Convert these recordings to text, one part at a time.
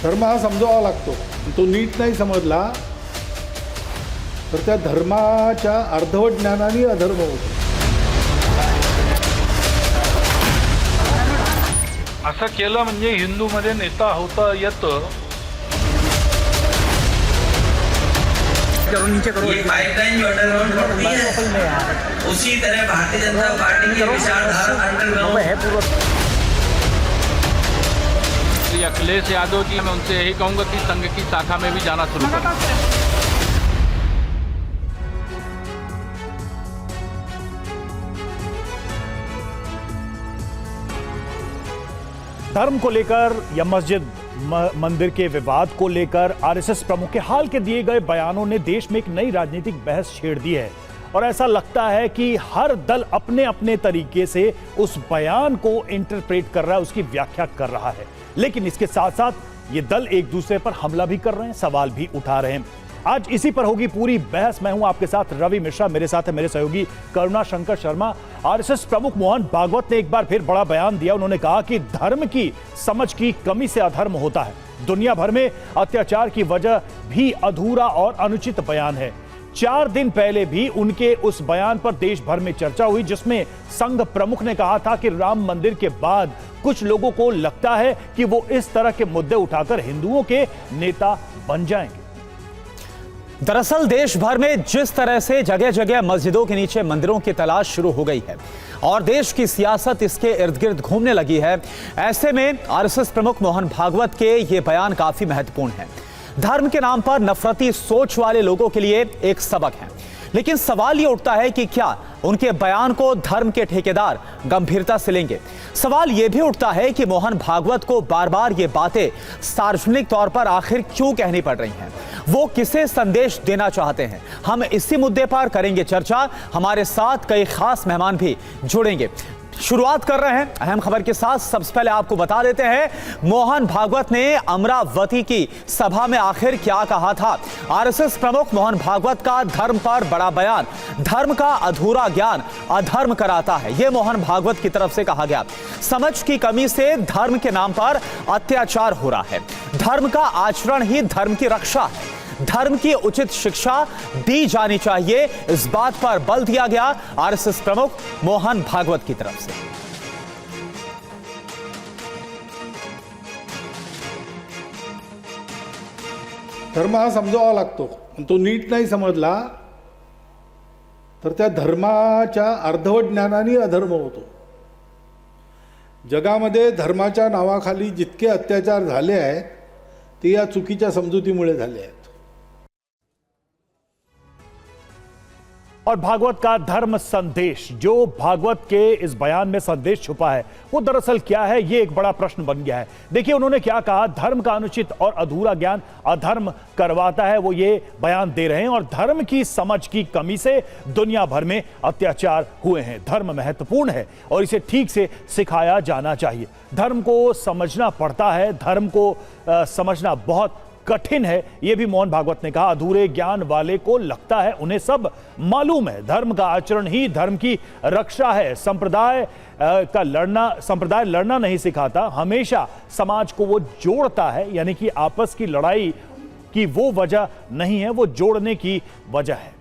धर्म हा समजावा लागतो. तो नीट नाही समजला तर त्या धर्माच्या अर्धवट ज्ञानाने अधर्म होतो. असं केलं म्हणजे हिंदूमध्ये नेता होता येतं. ये पाइपलाइन जो अंडरग्राउंड बढ़ती है, उसी तरह भारतीय जनता पार्टी की विचारधारा अंडरग्राउंड. अखिलेश यादव जी, मैं उनसे यही कहूंगा कि संघ की शाखा में भी जाना शुरू करें. धर्म को लेकर या मस्जिद मंदिर के विवाद को लेकर आरएसएस प्रमुख के हाल के दिए गए बयानों ने देश में एक नई राजनीतिक बहस छेड़ दी है और ऐसा लगता है कि हर दल अपने अपने तरीके से उस बयान को इंटरप्रेट कर रहा है, उसकी व्याख्या कर रहा है. लेकिन इसके साथ साथ ये दल एक दूसरे पर हमला भी कर रहे हैं, सवाल भी उठा रहे हैं. आज इसी पर होगी पूरी बहस. मैं हूं आपके साथ रवि मिश्रा, मेरे साथ है मेरे सहयोगी करुणा शंकर शर्मा. आरएसएस प्रमुख मोहन भागवत ने एक बार फिर बड़ा बयान दिया. उन्होंने कहा कि धर्म की समझ की कमी से अधर्म होता है. दुनिया भर में अत्याचार की वजह भी अधूरा और अनुचित बयान है. 4 दिन पहले भी उनके उस बयान पर देश भर में चर्चा हुई, जिसमें संघ प्रमुख ने कहा था कि राम मंदिर के बाद कुछ लोगों को लगता है कि वो इस तरह के मुद्दे उठाकर हिंदुओं के नेता बन जाएंगे. दरअसल देश भर में जिस तरह से जगह जगह मस्जिदों के नीचे मंदिरों की तलाश शुरू हो गई है और देश की सियासत इसके इर्द गिर्द घूमने लगी है, ऐसे में आरएसएस प्रमुख मोहन भागवत के ये बयान काफी महत्वपूर्ण है. धर्म के नाम पर नफरती सोच वाले लोगों के लिए एक सबक है. लेकिन सवाल ये उठता है कि क्या उनके बयान को धर्म के ठेकेदार गंभीरता से लेंगे. सवाल यह भी उठता है कि मोहन भागवत को बार बार ये बातें सार्वजनिक तौर पर आखिर क्यों कहनी पड़ रही हैं, वो किसे संदेश देना चाहते हैं. हम इसी मुद्दे पर करेंगे चर्चा. हमारे साथ कई खास मेहमान भी जुड़ेंगे. शुरुआत कर रहे हैं अहम खबर के साथ. सबसे पहले आपको बता देते हैं मोहन भागवत ने अमरावती की सभा में आखिर क्या कहा था. आरएसएस प्रमुख मोहन भागवत का धर्म पर बड़ा बयान. धर्म का अधूरा ज्ञान अधर्म कराता है, यह मोहन भागवत की तरफ से कहा गया. समझ की कमी से धर्म के नाम पर अत्याचार हो रहा है. धर्म का आचरण ही धर्म की रक्षा है. धर्म की उचित शिक्षा दी जानी चाहिए, इस बात पर बल दिया गया आरएसएस प्रमुख मोहन भागवत की तरफ से. धर्म हा समजावा लागतो. तो नीट नाही समजला तर त्या धर्माच्या अर्धवट ज्ञानाने अधर्म होतो. जगामध्ये धर्माच्या नावाखाली जितके अत्याचार झाले आहेत ते या चुकीच्या समजुतीमुळे झाले आहेत. और भागवत का धर्म संदेश, जो भागवत के इस बयान में संदेश छुपा है वो दरअसल क्या है, ये एक बड़ा प्रश्न बन गया है. देखिए उन्होंने क्या कहा. धर्म का अनुचित और अधूरा ज्ञान अधर्म करवाता है, वो ये बयान दे रहे हैं. और धर्म की समझ की कमी से दुनिया भर में अत्याचार हुए हैं. धर्म महत्वपूर्ण है और इसे ठीक से सिखाया जाना चाहिए. धर्म को समझना पड़ता है, धर्म को समझना बहुत कठिन है, यह भी मोहन भागवत ने कहा. अधूरे ज्ञान वाले को लगता है उन्हें सब मालूम है. धर्म का आचरण ही धर्म की रक्षा है. संप्रदाय लड़ना नहीं सिखाता, हमेशा समाज को वो जोड़ता है. यानी कि आपस की लड़ाई की वो वजह नहीं है, वो जोड़ने की वजह है.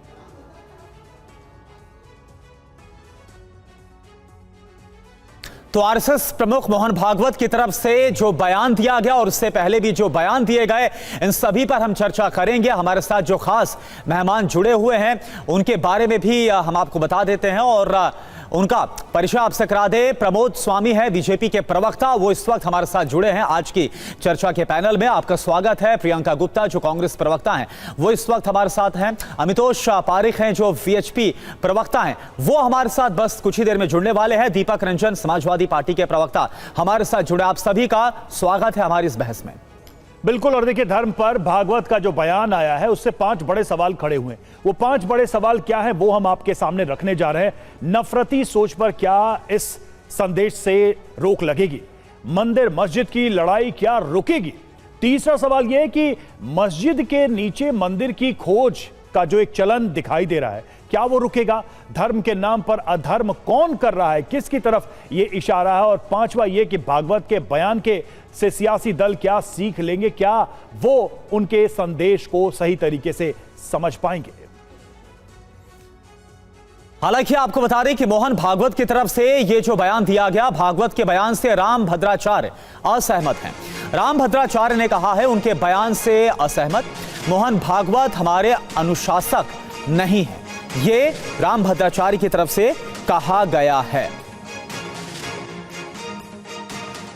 तो आरएसएस प्रमुख मोहन भागवत की तरफ से जो बयान दिया गया और उससे पहले भी जो बयान दिए गए, इन सभी पर हम चर्चा करेंगे. हमारे साथ जो खास मेहमान जुड़े हुए हैं उनके बारे में भी हम आपको बता देते हैं और उनका परिचय आपसे करा दे. प्रमोद स्वामी है बीजेपी के प्रवक्ता, वो इस वक्त हमारे साथ जुड़े हैं आज की चर्चा के पैनल में. आपका स्वागत है. प्रियंका गुप्ता जो कांग्रेस प्रवक्ता हैं वो इस वक्त हमारे साथ हैं. अमितोष पारिख हैं जो वीएचपी प्रवक्ता हैं, वो हमारे साथ बस कुछ ही देर में जुड़ने वाले हैं. दीपक रंजन समाजवादी पार्टी के प्रवक्ता हमारे साथ जुड़े. आप सभी का स्वागत है हमारी इस बहस में. बिल्कुल. और देखिए धर्म पर भागवत का जो बयान आया है उससे 5 बड़े सवाल खड़े हुए हैं. वो 5 बड़े सवाल क्या हैं वो हम आपके सामने रखने जा रहे हैं. नफरती सोच पर क्या इस संदेश से रोक लगेगी? मंदिर मस्जिद की लड़ाई क्या रुकेगी? तीसरा सवाल यह है कि मस्जिद के नीचे मंदिर की खोज का जो एक चलन दिखाई दे रहा है, क्या वो रुकेगा? धर्म के नाम पर अधर्म कौन कर रहा है, किसकी तरफ ये इशारा है? और पांचवा ये कि भागवत के बयान के से सियासी दल क्या सीख लेंगे, क्या वो उनके संदेश को सही तरीके से समझ पाएंगे? हालांकि आपको बता दें कि मोहन भागवत की तरफ से ये जो बयान दिया गया, भागवत के बयान से राम भद्राचार्य असहमत हैं। राम भद्राचार्य ने कहा है उनके बयान से असहमत। मोहन भागवत हमारे अनुशासक नहीं है, ये राम भद्राचार्य की तरफ से कहा गया है।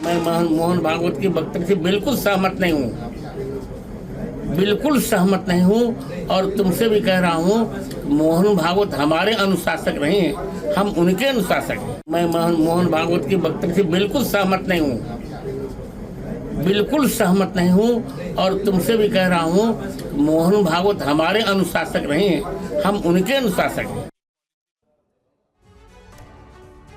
मैं मोहन भागवत के वक्तव्य से बिल्कुल सहमत नहीं हूँ, बिल्कुल सहमत नहीं हूँ। और तुमसे भी कह रहा हूँ, मोहन भागवत हमारे अनुशासक नहीं हैं, हम उनके अनुशासक हैं। मैं मोहन भागवत के वक्तव्य से बिल्कुल सहमत नहीं हूँ, बिल्कुल सहमत नहीं हूँ। और तुमसे भी कह रहा हूँ, मोहन भागवत हमारे अनुशासक नहीं हैं, हम उनके अनुशासक हैं।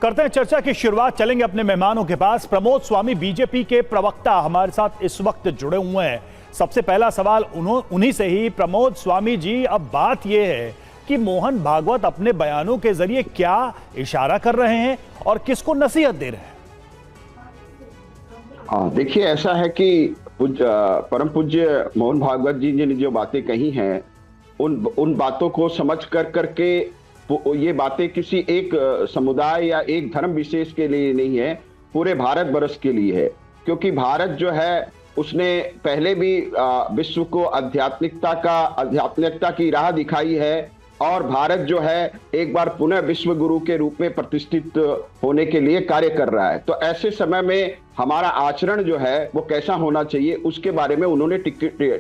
करते हैं चर्चा की शुरुआत, चलेंगे अपने मेहमानों के पास। प्रमोद स्वामी बीजेपी के प्रवक्ता हमारे साथ इस वक्त जुड़े हुए हैं। सबसे पहला सवाल उन्हीं से ही। प्रमोद स्वामी जी, अब बात यह है कि मोहन भागवत अपने बयानों के जरिए क्या इशारा कर रहे हैं और किसको नसीहत दे रहे हैं? देखिए, ऐसा है कि परम पूज्य मोहन भागवत जी ने जो बातें कही हैं, उन बातों को समझ करके ये बातें किसी एक समुदाय या एक धर्म विशेष के लिए नहीं है, पूरे भारत वर्ष के लिए है। क्योंकि भारत जो है उसने पहले भी विश्व को आध्यात्मिकता की राह दिखाई है, और भारत जो है एक बार पुनः विश्व गुरु के रूप में प्रतिष्ठित होने के लिए कार्य कर रहा है। तो ऐसे समय में हमारा आचरण जो है वो कैसा होना चाहिए, उसके बारे में उन्होंने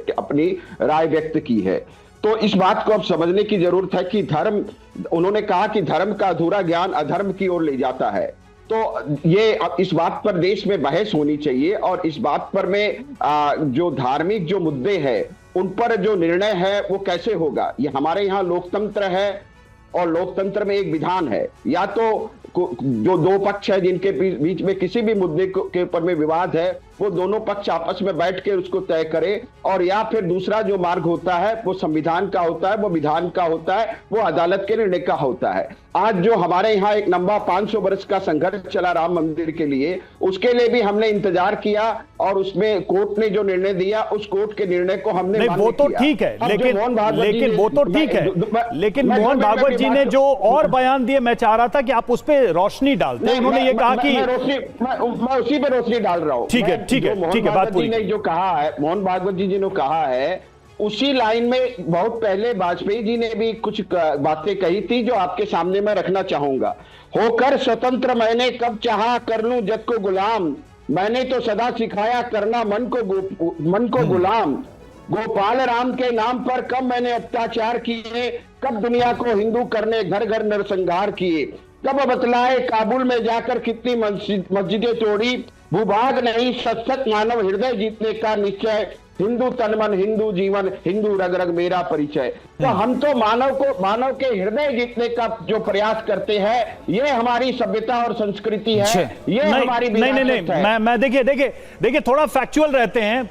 अपनी राय व्यक्त की है। तो इस बात को अब समझने की जरूरत है कि धर्म, उन्होंने कहा कि धर्म का अधूरा ज्ञान अधर्म की ओर ले जाता है। तो ये अब इस बात पर देश में बहस होनी चाहिए, और इस बात पर में जो धार्मिक जो मुद्दे हैं उन पर जो निर्णय है वो कैसे होगा। ये हमारे यहाँ लोकतंत्र है, और लोकतंत्र में एक विधान है, या तो जो दो पक्ष है जिनके बीच में किसी भी मुद्दे के ऊपर में विवाद है, वो दोनों पक्ष आपस में बैठ के उसको तय करे, और या फिर दूसरा जो मार्ग होता है वो संविधान का होता है, वो विधान का होता है, वो अदालत के निर्णय का होता है। आज जो हमारे यहाँ एक लंबा 500 वर्ष का संघर्ष चला राम मंदिर के लिए, उसके लिए भी हमने इंतजार किया, और उसमें कोर्ट ने जो निर्णय दिया उस कोर्ट के निर्णय को हमने नहीं, वो तो ठीक है, लेकिन वो तो ठीक है, लेकिन मोहन भागवत जी ने जो और बयान दिए, मैं चाह रहा था कि आप उस पर रोशनी डालते हैं। उन्होंने ये कहा कि मैं उसी पे रोशनी डाल रहा हूँ। ठीक है, बात पूरी। ने जो कहा है, मोहन भागवत जी ने कहा है, उसी लाइन में बहुत पहले वाजपेयी जी ने भी कुछ बातें कही थी जो आपके सामने मैं रखना चाहूंगा। होकर स्वतंत्र मैंने कब चाहा कर लूं जग को गुलाम, मैंने तो सदा सिखाया करना मन को गुलाम। गोपाल राम के नाम पर कब मैंने अत्याचार किए, कब दुनिया को हिंदू करने घर घर नरसंहार किए, कब बतलाए काबुल में जाकर कितनी मस्जिदें तोड़ी। भूभाग नहीं सशक्त मानव हृदय जीतने का निश्चय, हिंदू तन मन हिंदू जीवन हिंदू रग रग मेरा परिचय। तो हम तो मानव के हृदय जीतने का जो प्रयास करते हैं, ये हमारी सभ्यता और संस्कृति है, ये हमारी नहीं, मैं देखिए थोड़ा फैक्चुअल रहते हैं।